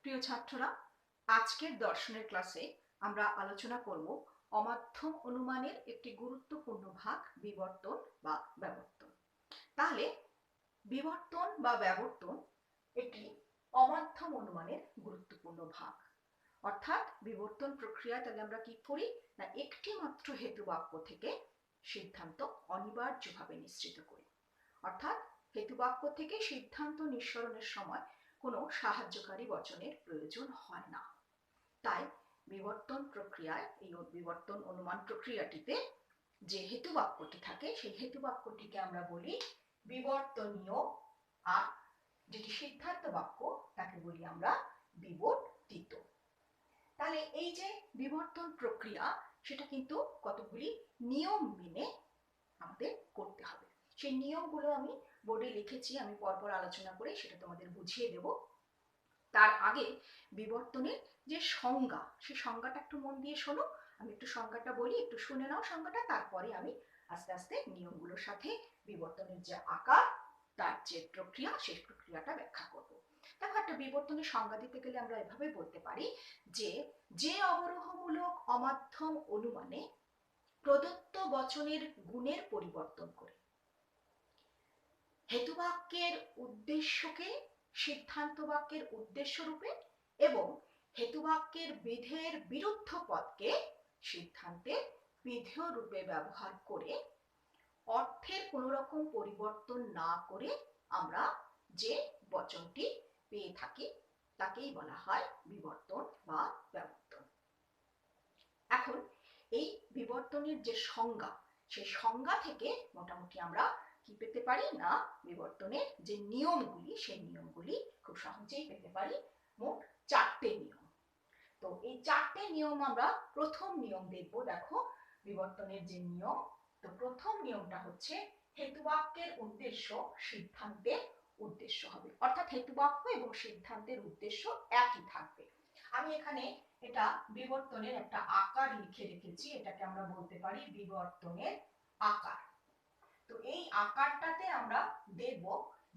প্রিয় ছাত্ররা, আজকের দর্শনের ক্লাসে আমরা আলোচনা করব অমাধ্যম অনুমানের একটি গুরুত্বপূর্ণ ভাগ বিবর্তন বা ব্যবর্তন। তাহলে বিবর্তন বা ব্যবর্তন একটি অমাধ্যম অনুমানের গুরুত্বপূর্ণ ভাগ। অর্থাৎ বিবর্তন প্রক্রিয়ায় তাহলে আমরা কি করি না, একটি মাত্র হেতুবাক্য থেকে সিদ্ধান্ত অনিবার্যভাবে নিশ্চিত করি। অর্থাৎ হেতুবাক্য থেকে সিদ্ধান্ত নিঃসরণের সময় কোনো সাহায্যকারী বচনের প্রয়োজন হয় না। তাই বিবর্তন প্রক্রিয়ায়, এই বিবর্তন অনুমান প্রক্রিয়াটিতে যে হেতুবাক্যটি থাকে সেই হেতুবাক্যটিকে আমরা বলি বিবর্তনীয়, আর যেটি সিদ্ধান্ত বাক্য তাকে বলি আমরা বিবর্তিত। তাহলে এই যে বিবর্তন প্রক্রিয়া, সেটা কিন্তু কতগুলি নিয়ম মেনে আমাদের করতে হবে। সেই নিয়মগুলো আমি বোর্ডে লিখেছি, আমি পরপর আলোচনা করে সেটা তোমাদের বুঝিয়ে দেব। তার আগে বিবর্তনের যে সংজ্ঞা, সেই সংজ্ঞাটা একটু মন দিয়ে শোনো। আমি একটু সংজ্ঞাটা বলি, একটু শুনে নাও সংজ্ঞাটা, তারপরে আমি আস্তে আস্তে নিয়মগুলোর সাথে বিবর্তনের যে আকার, তার যে প্রক্রিয়া, সেই প্রক্রিয়াটা ব্যাখ্যা করব। দেখো, একটা বিবর্তনের সংজ্ঞা দিতে গেলে আমরা এভাবে বলতে পারি যে যে অবরোহমূলক অমাধ্যম অনুমানে প্রদত্ত বচনের গুণের পরিবর্তন করে হেতুবাক্যের উদ্দেশ্যকে সিদ্ধান্ত বাক্যের উদ্দেশ্য রূপে এবং হেতুবাক্যের বিধেয়ের বিরুদ্ধ পদকে সিদ্ধান্তের বিধেয় রূপে ব্যবহার করে অর্থের কোন রকম পরিবর্তন না করে আমরা যে বচনটি পেয়ে থাকি তাকেই বলা হয় বিবর্তন বা ব্যবর্তন। এখন এই বিবর্তনের যে সংজ্ঞা, সেই সংজ্ঞা থেকে মোটামুটি আমরা কি পেতে পারি না, বিবর্তনের যে নিয়মগুলি, সেই নিয়মগুলি খুব সহজেই পেতে পারি। মোট 4টে নিয়ম। তো এই 4টে নিয়ম আমরা প্রথম নিয়ম দেখব। দেখো, বিবর্তনের যে নিয়ম, তো প্রথম নিয়মটা হচ্ছে হেতুবাক্যের উদ্দেশ্য সিদ্ধান্তের উদ্দেশ্য হবে। অর্থাৎ হেতুবাক্য এবং সিদ্ধান্তের উদ্দেশ্য একই থাকবে। আমি এখানে এটা বিবর্তনের একটা আকার লিখে রেখেছি, এটাকে আমরা বলতে পারি বিবর্তনের আকার। তো এই আকারটাতে আমরা দেখব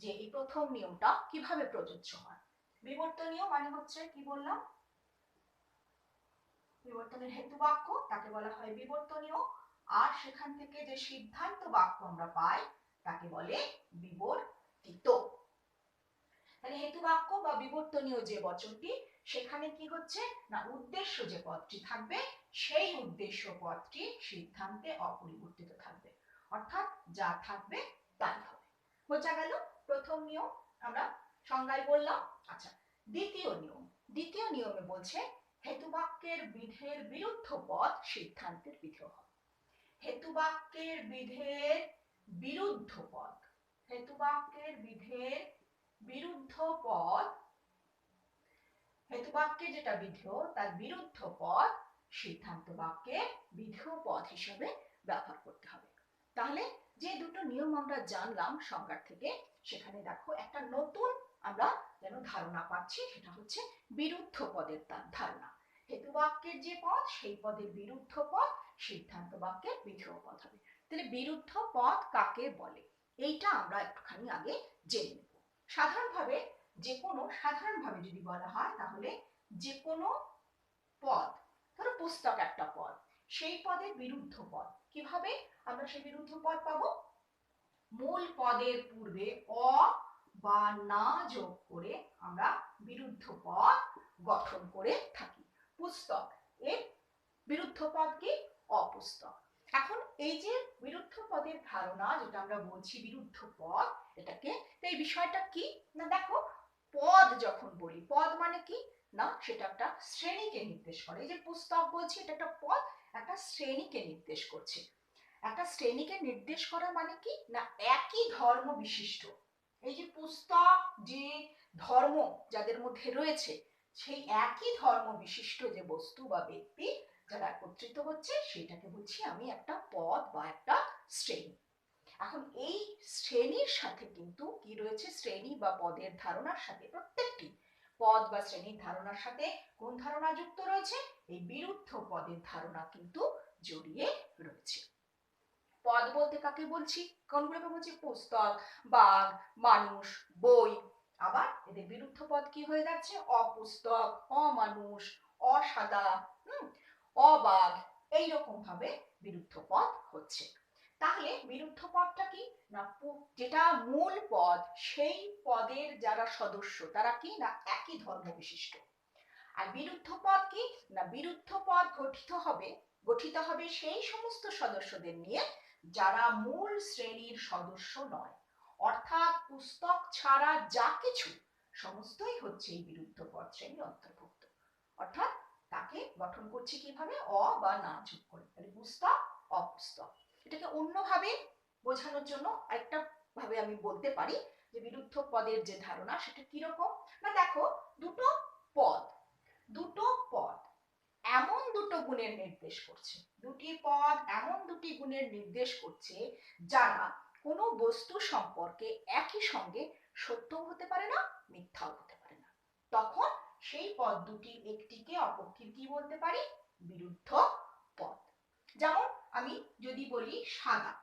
যে এই প্রথম নিয়মটা কিভাবে প্রযোজ্য হয়। বিবর্তনীয় মানে হচ্ছে কি বললাম, বিবর্তনের হেতুবাক্য, তাকে বলা হয় বিবর্তনীয়। আর সেখান থেকে যে সিদ্ধান্ত বাক্য আমরা পাই তাকে বলে বিবর্তিত। তাহলে হেতুবাক্য বা বিবর্তনীয় যে বচনটি, সেখানে কি হচ্ছে না, উদ্দেশ্য যে পদটি থাকবে সেই উদ্দেশ্য পদটি সিদ্ধান্তে অপরিবর্তিত থাকবে। অর্থাৎ যা থাকবে তাই হবে। বোঝা গেল প্রথম নিয়ম, আমরা সংজ্ঞায় বললাম। আচ্ছা, দ্বিতীয় নিয়ম। দ্বিতীয় নিয়মে বলছে হেতুবাক্যের বিধেয়ের বিরুদ্ধ পদ সিদ্ধান্তের বিধেয় হবে। হেতুবাক্যের বিধেয়ের বিরুদ্ধ পদ, হেতুবাক্যের বিধেয়ের বিরুদ্ধ পদ, হেতুবাক্যে যেটা বিধেয় তার বিরুদ্ধ পদ সিদ্ধান্ত বাক্যের বিধেয় পদ হিসেবে ব্যবহার করতে হবে। তাহলে যে দুটো নিয়ম আমরা জানলাম সংজ্ঞা থেকে, সেখানে দেখো একটা নতুন আমরা যেন ধারণা পাচ্ছি, সেটা হচ্ছে বিরুদ্ধ পদের ধারণা। হেতুবাক্যের যে পদ, সেই পদের বিরুদ্ধ পদ সিদ্ধান্ত বাক্যের বিধেয় পদ হবে। তাহলে বিরুদ্ধ পদ কাকে বলে, এইটা আমরা একটুখানি আগে জেনে নেব। সাধারণভাবে সাধারণভাবে যদি বলা হয়, তাহলে যে কোনো পদ, ধরো পুস্তক একটা পদ, সেই পদের বিরুদ্ধ পদ, কিভাবে আমরা সেই বিরুদ্ধ পদ পাবো? মূল পদের পূর্বে অ বা না যোগ করে আমরা বিরুদ্ধ পদ গঠন করে থাকি। পুস্তক এর বিরুদ্ধ পদ কি? অপুস্তক। এখন এই যে বিরুদ্ধ পদের ধারণা, যেটা আমরা বলছি বিরুদ্ধ পদ, এটাকে, এই বিষয়টা কি না, দেখো, পদ যখন বলি, পদ মানে কি না, সেটা একটা শ্রেণীকে নির্দেশ করে। এই যে পুস্তক বলছি, এটা একটা পদ, একটা শ্রেণীকে নির্দেশ করছে। একটা শ্রেণীকে নির্দেশ করা মানে কি না, একই ধর্ম বিশিষ্ট, এই যে পুস্তক, যে ধর্ম যাদের মধ্যে রয়েছে, সেই একই ধর্ম বিশিষ্ট যে বস্তু বা ব্যক্তি যারা একত্রিত হচ্ছে, সেটাকে বলছি আমি একটা পদ বা একটা শ্রেণী। এখন এই শ্রেণীর সাথে কিন্তু কি রয়েছে, শ্রেণী বা পদের ধারণার সাথে, প্রত্যেকটি পদ বা শ্রেণীর ধারণার সাথে কোন ধারণা যুক্ত রয়েছে? এই বিরুদ্ধ পদের ধারণা কিন্তু জড়িয়ে রয়েছে। পদ বলতে কাকে বলছি, কোনগুলোকে বলছি? পুস্তক, বাঘ, মানুষ, বই, আবার এদের বিরুদ্ধ পদ কি হয়ে যাচ্ছে? অপুস্তক, অমানুষ, অসাদা, অবাধ, এইরকম ভাবে বিরুদ্ধ পদ হচ্ছে। তাহলে বিরুদ্ধ পদটা কি না, যেটা মূল পদ সেই পদের যারা সদস্য তারা কি না একই ধর্ম বিশিষ্ট। আর বিরুদ্ধ পদ কি না, বিরুদ্ধ পদ গঠিত হবে সেই সমস্ত সদস্যদের নিয়ে যারা মূল শ্রেণীর সদস্য নয়, অর্থাৎ পুস্তক ছাড়া যা কিছু সমস্তই হচ্ছে এই বিরুদ্ধ পদ শ্রেণীর অন্তর্ভুক্ত। অর্থাৎ তাকে গঠন করছে কিভাবে? অ বা না যোগ করে। তাহলে পুস্তক, অপুস্তক। এটাকে অন্যভাবে বোঝানোর জন্য আরেকটা ভাবে আমি বলতে পারি যে বিরুদ্ধ পদের যে ধারণা সেটা কিরকম না, দেখো দুটো পদ এমন দুটো গুণের নির্দেশ করছে, দুটি পদ এমন দুটি গুণের নির্দেশ করছে যারা কোনো বস্তু সম্পর্কে একই সঙ্গে সত্যও হতে পারে না, মিথ্যাও হতে পারে না। তখন সেই পদ দুটির একটিকে অপরটির কি বলতে পারি? বিরুদ্ধ পদ। যেমন আমি যদি বলি সাদা,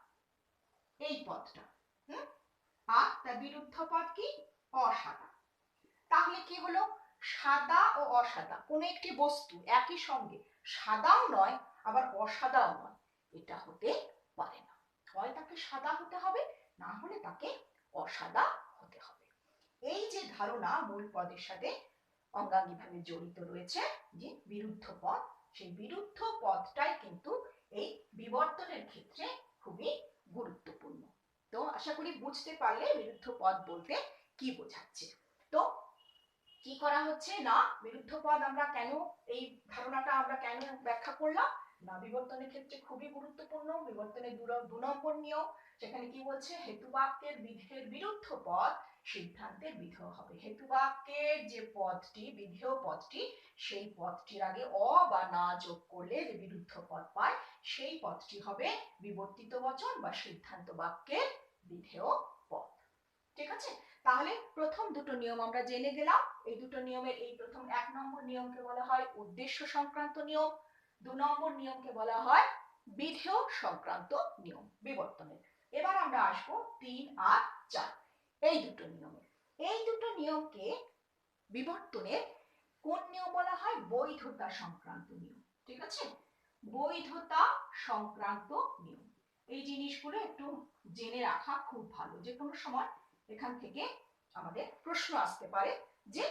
এই পদটা, আর তার বিরুদ্ধ পদ কি? অসাদা। তাহলে কি হলো? সাদা ও অসাদা কোন একটি বস্তু একই সঙ্গে সাদাও নয় আবার অসাদাও নয়, এটা হতে পারে না। হয় তাকে সাদা হতে হবে, না হলে তাকে অসাদা হতে হবে। এই যে ধারণা মূল পদের সাথে অঙ্গাঙ্গিভাবে জড়িত রয়েছে যে বিরুদ্ধ পদ, সেই বিরুদ্ধ পদটাই কিন্তু এই বিবর্তনের ক্ষেত্রে খুবই গুরুত্বপূর্ণ। তো আশা করি বুঝতে পারলে বিরুদ্ধ পদ বলতে কি বোঝাচ্ছে। তো কি করা হচ্ছে না, বিরুদ্ধ পদ আমরা কেন, এই ধারণাটা আমরা কেন ব্যাখ্যা করলাম না, বিবর্তনের ক্ষেত্রে খুবই গুরুত্বপূর্ণ। বিবর্তনের 2 নম্বর নিয়ম, সেখানে কি বলছে? হেতুবাক্যের বিধেয়ের বিরুদ্ধ পদ সিদ্ধান্তের বিধেয় হবে। হেতুবাক্যের যে পদটি, বিধেয় পদটি, সেই পদটির আগে অ বা না যোগ করলে যে বিরুদ্ধ পদ পায় সেই পদটি হবে বিবর্তিত বচন বা সিদ্ধান্ত বাক্যের বিধেয় পদ। ঠিক আছে? তাহলে প্রথম দুটো নিয়ম আমরা জেনে গেলাম। এই দুটো নিয়মের এই প্রথম 1 নম্বর নিয়মকে বলা হয় উদ্দেশ্য সংক্রান্ত নিয়ম, 2 নম্বর নিয়মকে বলা হয় বিধেয় সংক্রান্ত নিয়ম বিবর্তনের। এবার আমরা আসবো 3 আর 4 এই দুটো নিয়মে। এই দুটো নিয়মকে বিবর্তনের কোন নিয়ম বলা হয়? বৈধতা সংক্রান্ত নিয়ম। ঠিক আছে? বৈধতা সংক্রান্ত নিয়ম, এই জিনিসগুলো একটু জেনে রাখা খুব ভালো। যে কোনো সময় এখান থেকে আমাদের প্রশ্ন আসতে পারে যে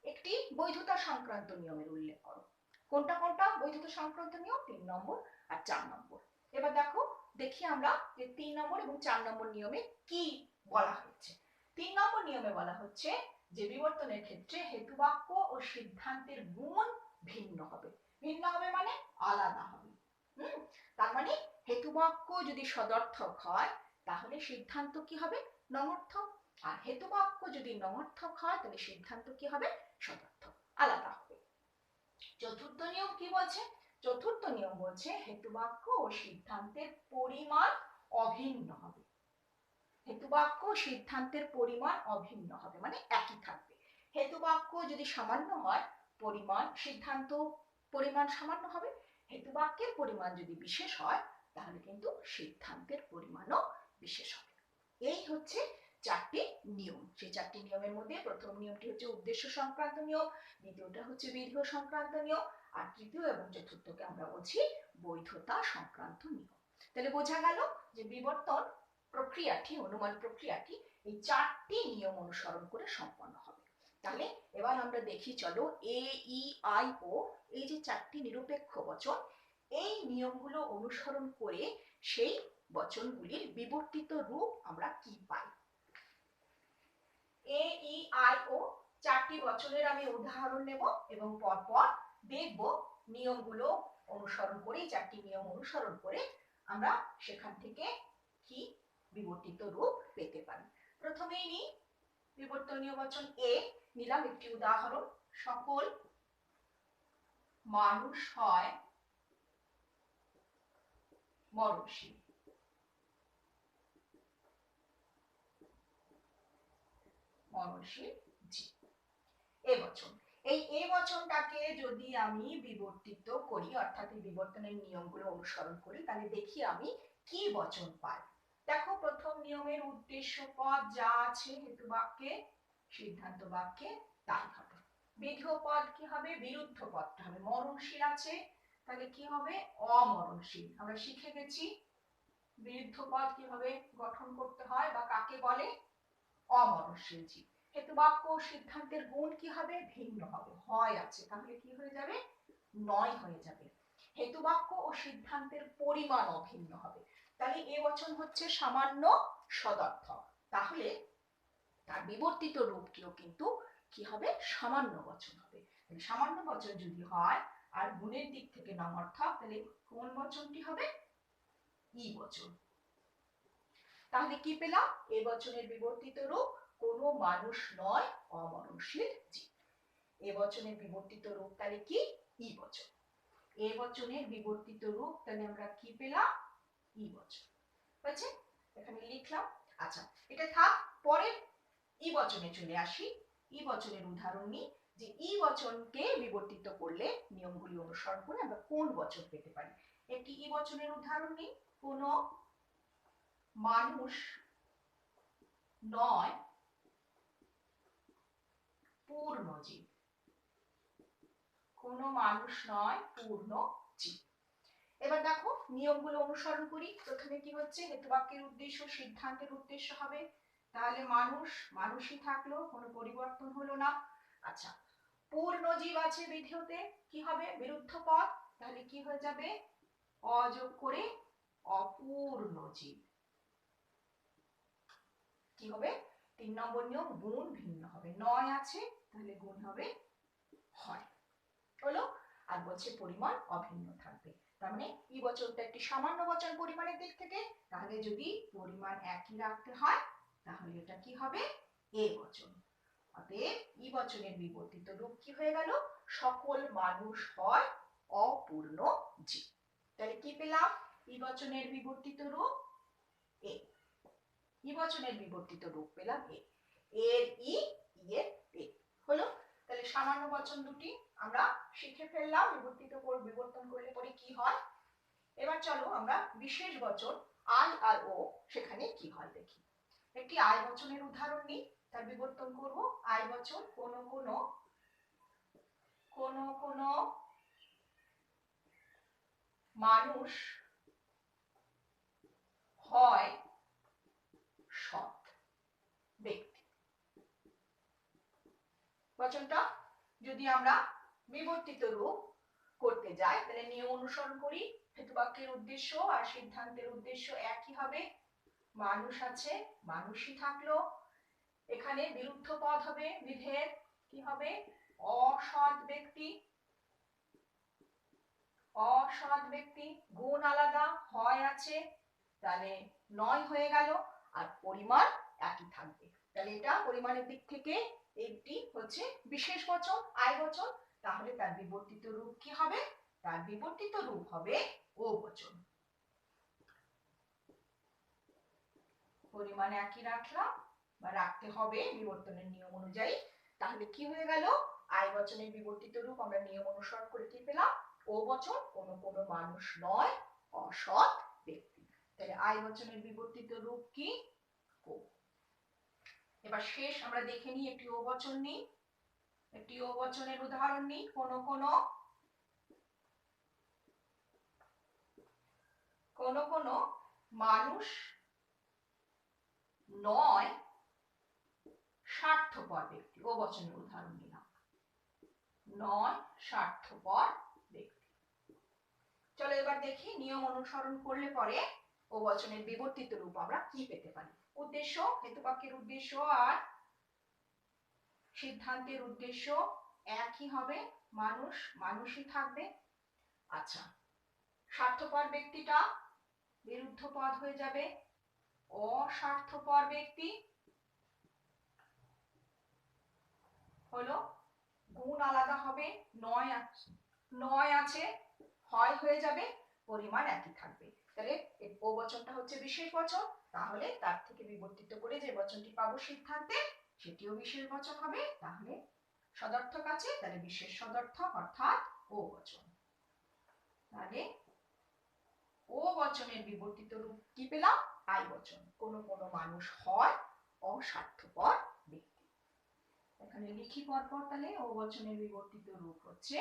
একটি বৈধতা সংক্রান্ত নিয়মের উল্লেখ করো। কোনটা কোনটা বৈধতা সংক্রান্ত নিয়ম? 3 নম্বর আর 4 নম্বর। এবার দেখি আমরা যে 3 নম্বর এবং 4 নম্বর নিয়মে কি বলা হচ্ছে। 3 নম্বর নিয়মে বলা হচ্ছে যে বিবর্তনের ক্ষেত্রে হেতুবাক্য ও সিদ্ধান্তের গুণ ভিন্ন হবে। ভিন্ন হবে মানে আলাদা হবে। তার মানে হেতুবাক্য যদি সদর্থক হয় তাহলে সিদ্ধান্ত কি হবে? নমর্থক। আর হেতুবাক্য যদি নমর্থক হয় তাহলে সিদ্ধান্ত কি হবে? সদর্থক, আলাদা হবে। চতুর্থ নিয়ম কি বলছে? চতুর্থ নিয়ম বলছে হেতুবাক্য ও সিদ্ধান্তের পরিমাণ অভিন্ন হবে। হেতুবাক্য সিদ্ধান্তের পরিমাণ অভিন্ন হবে মানে একই থাকবে। হেতুবাক্য যদি সামান্য হয়, সিদ্ধান্ত পরিমাণ সামান্য হবে। হেতুবাক্যের পরিমাণ যদি বিশেষ হয় তাহলে কিন্তু সিদ্ধান্তের পরিমাণও বিশেষ হবে। এই হচ্ছে 4টি নিয়ম। সেই 4টি নিয়মের মধ্যে প্রথম নিয়মটি হচ্ছে উদ্দেশ্য সংক্রান্ত নিয়ম, দ্বিতীয়টা হচ্ছে বিধেয় সংক্রান্ত নিয়ম, আর তৃতীয় এবং চতুর্থকে আমরা বলছি বৈধতা সংক্রান্ত নিয়ম। তাহলে বোঝা গেল যে বিবর্তন প্রক্রিয়াটি, অনুমান প্রক্রিয়াটি এই 4টি নিয়ম অনুসরণ করে সম্পন্ন হবে। তাহলে এবার আমরা দেখি, চলো এ ই আই ও এই যে 4টি নিরপেক্ষ বচন, এই নিয়মগুলো অনুসরণ করে সেই বচনগুলির বিবর্তিত রূপ আমরা কি পাই। এ ই আই ও 4টি বচনের আমি উদাহরণ নেব এবং পরপর দেখব নিয়মগুলো অনুসরণ করে, 4টি নিয়ম অনুসরণ করে আমরা সেখান থেকে কি বিবর্তিত রূপ পেতে পারি। প্রথমেই নিই বিবর্তনীয় বচন এ, নিলাম একটি উদাহরণ, সকল মানুষ হয় মরণশীল। মরণশীল জীব। এ বচন, এই এ বচনটাকে যদি আমি বিবর্তিত করি, অর্থাৎ এই বিবর্তনের নিয়মগুলো অনুসরণ করি, তাহলে দেখি আমি কি বচন পাই। দেখো প্রথম নিয়মের উদ্দেশ্য পদ যা আছে হেতুবাক্যে সিদ্ধান্ত বাক্যে তাই হবে। বিধেয় পদ কি হবে? বিরুদ্ধ পদটা হবে। মরণশীল আছে, তাহলে কি হবে? অমরণশীল। আমরা শিখে গেছি বিরুদ্ধ পদ কিভাবে গঠন করতে হয় বা কাকে বলে? অমরণশীল জীব। হেতুবাক্য ও সিদ্ধান্তের গুণ কি হবে? ভিন্ন হবে। হয় আছে, তাহলে কি হয়ে যাবে? নয় হয়ে যাবে। হেতুবাক্য ও সিদ্ধান্তের পরিমাণ অভিন্ন হবে। তাহলে এ বচন হচ্ছে সামান্য সদর্থক, তাহলে তার বিবর্তিত রূপটিও কিন্তু কি হবে? সামান্য বচন হবে। সামান্য বচন যদি হয় আর গুণের দিক থেকে নমর্থক, তাহলে কোন বচনটি হবে? ই বচন। তাহলে কি পেলাম? এ বচনের বিবর্তিত রূপ কোনো মানুষ নয়, অমরণশীল জীব। এ বচনের বিবর্তিত রূপ তাহলে কি? ই বচন। এ বচনের বিবর্তিত রূপ তাহলে আমরা কি পেলাম? ই বচন। বুঝছে? এখানে লিখলাম। আচ্ছা, এটা থাক। পরে ই বচনে চলে আসি। ই বচনের উদাহরণ নিই যে ই বচনকে বিবর্তিত করলে নিয়মগুলি অনুসরণ করে আমরা কোন বচন পেতে পারি। একটি ই বচনের উদাহরণ নিই। কোন মানুষ নয় পূর্ণ জীব। কোন মানুষ নয় পূর্ণ জীব। এবার দেখো নিয়মগুলো অনুসরণ করি। প্রথমে কি হচ্ছে? হেতুবাক্যের উদ্দেশ্য সিদ্ধান্তের উদ্দেশ্য হবে। তাহলে মানুষ মানুষই থাকলো, কোনো পরিবর্তন হলো না। আচ্ছা, পূর্ণ জীব আছে বিধেয়তে, কি হবে? বিরুদ্ধ পদ, তাহলে কি হয়ে যাবে? অযোগ করে অপূর্ণ জীব। কি হবে? 3 নম্বর নিয়ম, গুণ ভিন্ন হবে। নয় আছে, তাহলে গুণ হবে হয়। হলো? আর বলছে পরিমাণ অভিন্ন থাকবে। তার মানে ই বচনটা একটি সামান্য বচন পরিমাণের দিক থেকে, তাহলে যদি পরিমাণ একই রাখতে হয় তাহলে এটা কি হবে? এ বচন। অতএব ই বচনের বিবর্তিত রূপ কি হয়ে গেল? সকল মানুষ হয় অপূর্ণ জীব। তাহলে কি পেলাম? ই বচনের বিবর্তিত রূপ এ। ই বচনের বিবর্তিত রূপ পেলাম এ। এর ই, এর এ। হলো? তাহলে সামান্য বচন দুটি আমরা শিখে ফেললাম, বিবর্তন করলে পরে কি হয়। এবার চলো আমরা বিশেষ বচন আই আর ও সেখানে কি হয় দেখি। একটি আই বচনের উদাহরণ নিই, তার বিবর্তন করব। আই বচন কোন কোন মানুষ হয় সৎ ব্যক্তি। বচনটা যদি আমরা বিবর্তিত রূপ করতে যাই তাহলে নিয়ম অনুসরণ করি। হেতুবাক্যের উদ্দেশ্য আর সিদ্ধান্তের উদ্দেশ্য একই হবে। মানুষ আছে, মানুষই থাকলো। এখানে বিরুদ্ধ পদ হবে বিধের, কি হবে? অসৎ ব্যক্তি। অসৎ ব্যক্তি, গুণ আলাদা, হয় আছে, তাহলে নয় হয়ে গেল। আর পরিমাণ একই থাকবে। তাহলে এটা পরিমাণের দিক থেকে একটি হচ্ছে বিশেষ বচন, আই বচন। তাহলে তার বিবর্তিত রূপ কি হবে? তার বিবর্তিত রূপ হবে ও বচন। পরিমাণ একই রাখলাম বা রাখতে হবে বিবর্তনের নিয়ম অনুযায়ী। তাহলে কি হয়ে গেল? আই বচনের বিবর্তিত রূপ আমরা নিয়ম অনুসরণ করে কি পেলাম? ও বচন কোন মানুষ নয়, অসৎ ব্যক্তি। তাহলে আই বচনের বিবর্তিত রূপ কি? ও। এবার শেষ আমরা দেখে নিই একটি ও বচন নিই। একটি ও বচনের উদাহরণ নিই। কোন মানুষ নয় স্বার্থপর ব্যক্তি। ও বচনের উদাহরণ নিলাম। নয় স্বার্থপর ব্যক্তি। চলো এবার দেখি নিয়ম অনুসরণ করলে পরে ও বচনের বিবর্তিত রূপ আমরা কি পেতে পারি। উদ্দেশ্য, হেতুবাক্যের উদ্দেশ্য আর সিদ্ধান্তের উদ্দেশ্য একই হবে। মানুষ মানুষই থাকবে। আচ্ছা, স্বার্থপর ব্যক্তিটা বিরুদ্ধ পদ হয়ে যাবে অস্বার্থপর ব্যক্তি। হলো? গুণ আলাদা হবে, নয় আছে, হয় হয়ে যাবে, পরিমাণ একই থাকবে। তাহলে ও বচনটা হচ্ছে বিশেষ বচন, তাহলে তার থেকে বিবর্তিত করে যে বচনটি পাবো সিদ্ধান্তে সেটিও বিশেষ বচন হবে। তাহলে সদর্থক আছে, তাহলে বিশেষ সদর্থক অর্থাৎ ও বচন। তাহলে ও বচনের বিবর্তিত রূপ কি পেলাম? আই বচন। কোন মানুষ হয় অস্বার্থপর ব্যক্তি। এখানে লিখি পরপর, তাহলে ও বচনের বিবর্তিত রূপ হচ্ছে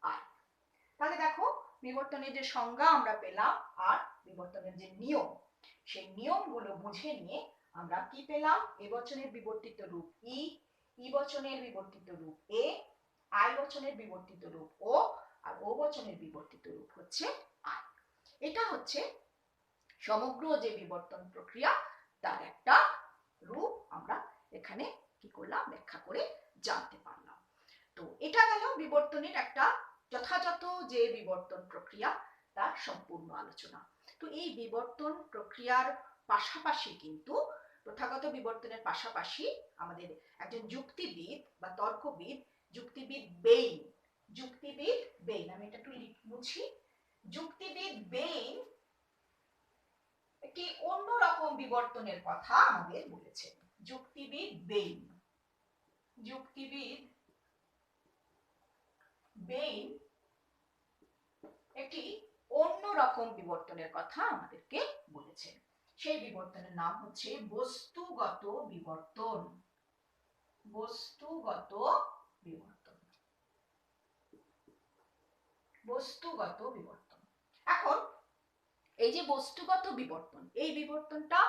আই। তাহলে দেখো বিবর্তনের যে সংজ্ঞা আমরা পেলাম আর বিবর্তনের যে নিয়ম, সেই নিয়মগুলো বুঝে নিয়ে আমরা কি পেলাম? এ বচনের বিবর্তিত রূপ ই, ই বচনের বিবর্তিত রূপ এ, আই বচনের বিবর্তিত রূপ ও, আর ও বচনের বিবর্তিত রূপ হচ্ছে আই। এটা হচ্ছে সমগ্র যে বিবর্তন প্রক্রিয়া তার একটা রূপ আমরা এখানে কি করলাম? ব্যাখ্যা করে জানতে পারলাম। তো এটা গেল বিবর্তনের একটা যথাযথ যে বিবর্তন প্রক্রিয়া তার সম্পূর্ণ আলোচনা। তো এই বিবর্তন প্রক্রিয়ার পাশাপাশি কিন্তু প্রথাগত বিবর্তনের পাশাপাশি আমাদের একজন যুক্তিবিদ বা তর্কবিদ, যুক্তিবিদ বেইন, আমি এটা একটু মুছি, যুক্তিবিদ বেইন একটি অন্যরকম বিবর্তনের কথা আমাদের বলেছেন। যুক্তিবিদ বেইন একটি অন্যরকম বিবর্তনের কথা আমাদেরকে বলেছেন। সেই বিবর্তনের নাম হচ্ছে বস্তুগত বিবর্তন। এখন এই যে বস্তুগত বিবর্তন, এই বিবর্তনটা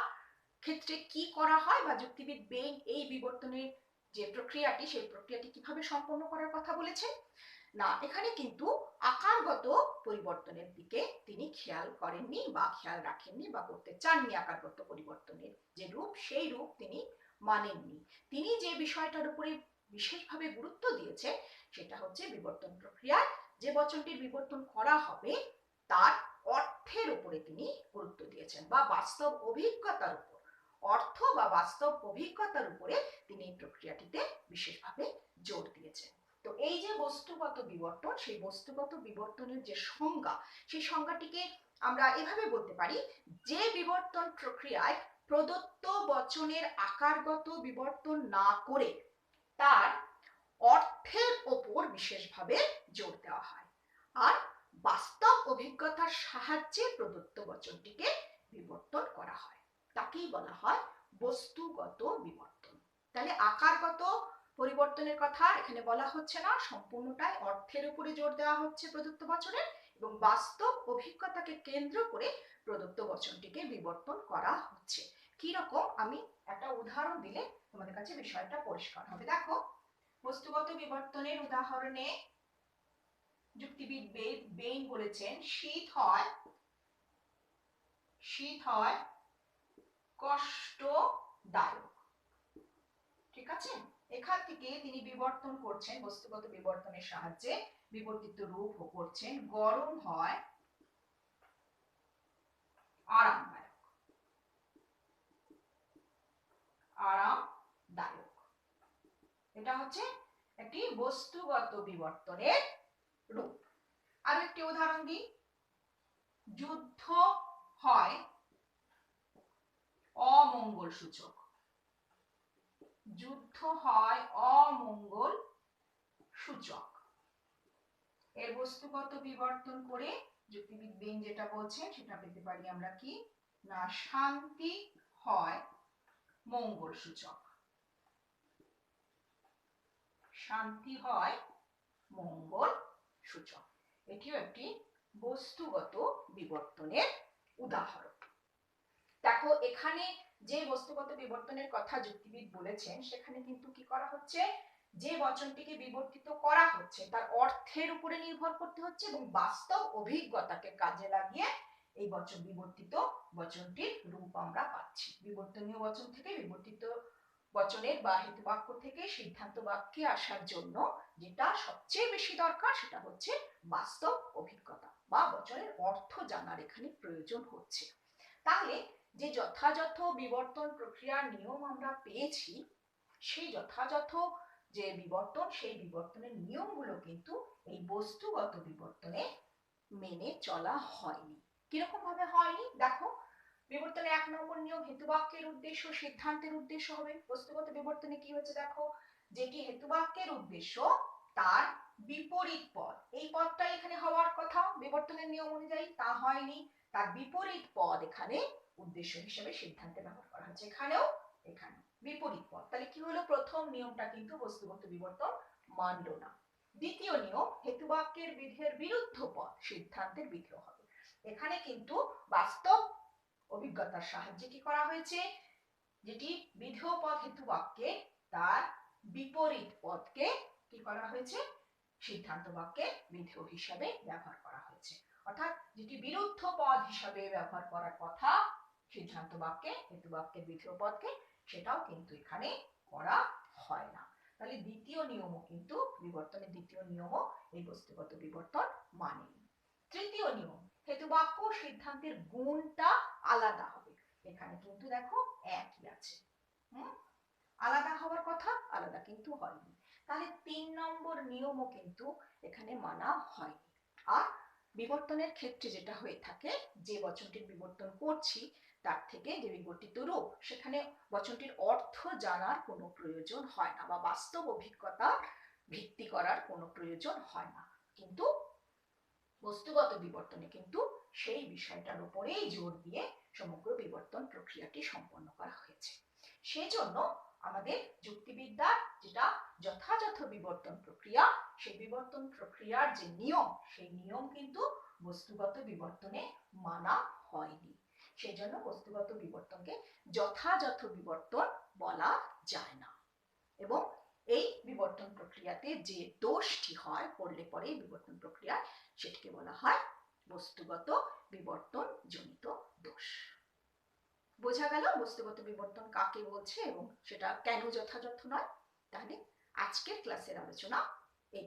ক্ষেত্রে কি করা হয় বা যুক্তিবিদ বেইন এই বিবর্তনের যে প্রক্রিয়াটি, সেই প্রক্রিয়াটি কিভাবে সম্পন্ন করার কথা বলেছেন? না, এখানে কিন্তু আকারগত পরিবর্তনের দিকে তিনি খেয়াল করেননি বা খেয়াল রাখেননি বা করতে চাননি। আকারগত পরিবর্তনের যে রূপ, সেই রূপ তিনি মানেননি। তিনি যে বিষয়টার উপরে বিশেষভাবে গুরুত্ব দিয়েছে সেটা হচ্ছে বিবর্তন প্রক্রিয়ায় যে বচনটির বিবর্তন করা হবে তার অর্থের উপরে তিনি গুরুত্ব দিয়েছেন, বা বাস্তব অভিজ্ঞতার উপর, অর্থ বা বাস্তব অভিজ্ঞতার উপরে তিনি এই প্রক্রিয়াটিতে বিশেষভাবে জোর দিয়েছেন। তো এই যে বস্তুগত বিবর্তন, সেই বস্তুগত বিবর্তনের যে সংজ্ঞা, সেই সংজ্ঞাটিকে আমরা এভাবে বলতে পারি, যে বিবর্তন প্রক্রিয়ায় প্রদত্ত বচনের আকারগত বিবর্তন না করে তার অর্থের ওপর বিশেষভাবে জোর দেওয়া হয়, আর বাস্তব অভিজ্ঞতার সাহায্যে প্রদত্ত বচনটিকে বিবর্তন করা হয়, তাকেই বলা হয় বস্তুগত বিবর্তন। তাহলে আকারগত পরিবর্তনের কথা এখানে বলা হচ্ছে না, সম্পূর্ণটাই অর্থের উপরে জোর দেওয়া হচ্ছে প্রদত্ত বচনের, এবং বাস্তব অভিজ্ঞতাকে কেন্দ্র করে প্রদত্ত বচনটিকে বিবর্তন করা হচ্ছে। কি রকম? আমি একটা উদাহরণ দিলে তোমাদের কাছে বিষয়টা পরিষ্কার হবে। দেখো, বস্তুগত বিবর্তনের উদাহরণে যুক্তিবিদ বেইন বলেছেন শীত হয় কষ্টদায়ক। ঠিক আছে, এখান থেকে তিনি বিবর্তন করছেন, বস্তুগত বিবর্তনের সাহায্যে বিবর্তিত রূপ করছেন গরম হয় আরামদায়ক। এটা হচ্ছে একটি বস্তুগত বিবর্তনের রূপ। আর একটি উদাহরণ দিই, যুদ্ধ হয় অমঙ্গল সূচক। যুদ্ধ হয় অমঙ্গল সূচক। এর বস্তুগত বিবর্তন করে যুক্তিবিদ বেইন যেটা বলছেন সেটা পেতে পারি আমরা কি? না, শান্তি হয় মঙ্গল সূচক। শান্তি হয় মঙ্গল সূচক। এটিও একটি বস্তুগত বিবর্তনের উদাহরণ। দেখো, এখানে যে বস্তুগত বিবর্তনের কথা যুক্তিবিদ বলেছেন সেখানে কিন্তু কি করা হচ্ছে? যে বচনটিকে বিবর্তিত করা হচ্ছে তার অর্থের উপরে নির্ভর করতে হচ্ছে এবং বাস্তব অভিজ্ঞতাকে কাজে লাগিয়ে এই বিবর্তিত বচনটির রূপ আমরা পাচ্ছি। বিবর্তনীয় বচন থেকে বিবর্তিত বচনের বা হেতুবাক্য থেকে সিদ্ধান্ত বাক্যে আসার জন্য যেটা সবচেয়ে বেশি দরকার সেটা হচ্ছে বাস্তব অভিজ্ঞতা বা বচনের অর্থ জানার এখানে প্রয়োজন হচ্ছে। তাহলে যে যথাযথ বিবর্তন প্রক্রিয়ার নিয়ম আমরা পেয়েছি, সেই যথাযথ যে বিবর্তন, সেই বিবর্তনের নিয়মগুলো কিন্তু এই বস্তুগত বিবর্তনে মেনে চলা হয়নি। কিরকম ভাবে হয়নি? দেখো, বিবর্তনে 1 নম্বর নিয়ম, হেতুবাক্যের উদ্দেশ্য সিদ্ধান্তের উদ্দেশ্য হবে। বস্তুগত বিবর্তনে কি হচ্ছে? দেখো, যেটি হেতুবাক্যের উদ্দেশ্য তার বিপরীত পদ, এই পদটাই এখানে হওয়ার কথা বিবর্তনের নিয়ম অনুযায়ী, তা হয়নি। তার বিপরীত পদ এখানে উদ্দেশ্য হিসেবে সিদ্ধান্তে ব্যবহার করা হচ্ছে, এখানেও এখানে। বিপরীত পদ। তাহলে কি হলো, প্রথম নিয়মটা কিন্তু বস্তুগত বিবর্তন মানলো না। দ্বিতীয় নিয়ম, হেতুবাক্যের বিধেয়ের বিরুদ্ধ পদ সিদ্ধান্তের বিধেয় হবে। এখানে কিন্তু বাস্তব অভিজ্ঞতার সাহায্যে কি করা হয়েছে, যেটি বিধেয় পদ হেতুবাক্যে তার বিপরীত পদকে কি করা হয়েছে, সিদ্ধান্ত বাক্যে বিধেয় হিসাবে ব্যবহার করা হয়েছে। অর্থাৎ যেটি বিরুদ্ধ পদ হিসাবে ব্যবহার করার কথা সিদ্ধান্ত বাক্যে হেতুবাক্যের বিধেয় পদকে, সেটাও কিন্তু এখানে করা হয় না। তাহলে দ্বিতীয় নিয়মও কিন্তু বিবর্তনের দ্বিতীয় নিয়মও এই বস্তুগত বিবর্তন মানেনি। তৃতীয় নিয়ম, হেতুবাক্য সিদ্ধান্তের গুণটা আলাদা হবে। এখানে কিন্তু দেখো একই আছে, আলাদা হওয়ার কথা, আলাদা কিন্তু হয়নি। তাহলে 3 নম্বর নিয়মও কিন্তু এখানে মানা হয়নি। আর বিবর্তনের ক্ষেত্রে যেটা হয়ে থাকে, যে বচনটির বিবর্তন করছি তার থেকে যে বিবর্তিত রূপ, সেখানে বচনটির অর্থ জানার কোনো প্রয়োজন হয় না বা বাস্তব অভিজ্ঞতা ভিত্তি করার কোনো প্রয়োজন হয় না। কিন্তু বস্তুগত বিবর্তনে কিন্তু সেই বিষয়টার উপরেই জোর দিয়ে সমগ্র বিবর্তন প্রক্রিয়াটি সম্পন্ন করা হয়েছে। সেজন্য আমাদের যুক্তিবিদ্যার যেটা যথাযথ বিবর্তন প্রক্রিয়া, সেই বিবর্তন প্রক্রিয়ার যে নিয়ম, সেই নিয়ম কিন্তু বস্তুগত বিবর্তনে মানা হয়নি। সেজন্য বস্তুগত বিবর্তনকে যথাযথ বিবর্তন বলা যায় না। এবং এই বিবর্তন প্রক্রিয়াতে যে দোষটি হয় করলে পরে বিবর্তন প্রক্রিয়া, সেটিকে বলা হয় বস্তুগত বিবর্তন জনিত দোষ। বোঝা গেল বস্তুগত বিবর্তন কাকে বলছে এবং সেটা কেন যথাযথ নয়। তাহলে আজকের ক্লাসের আলোচনা এই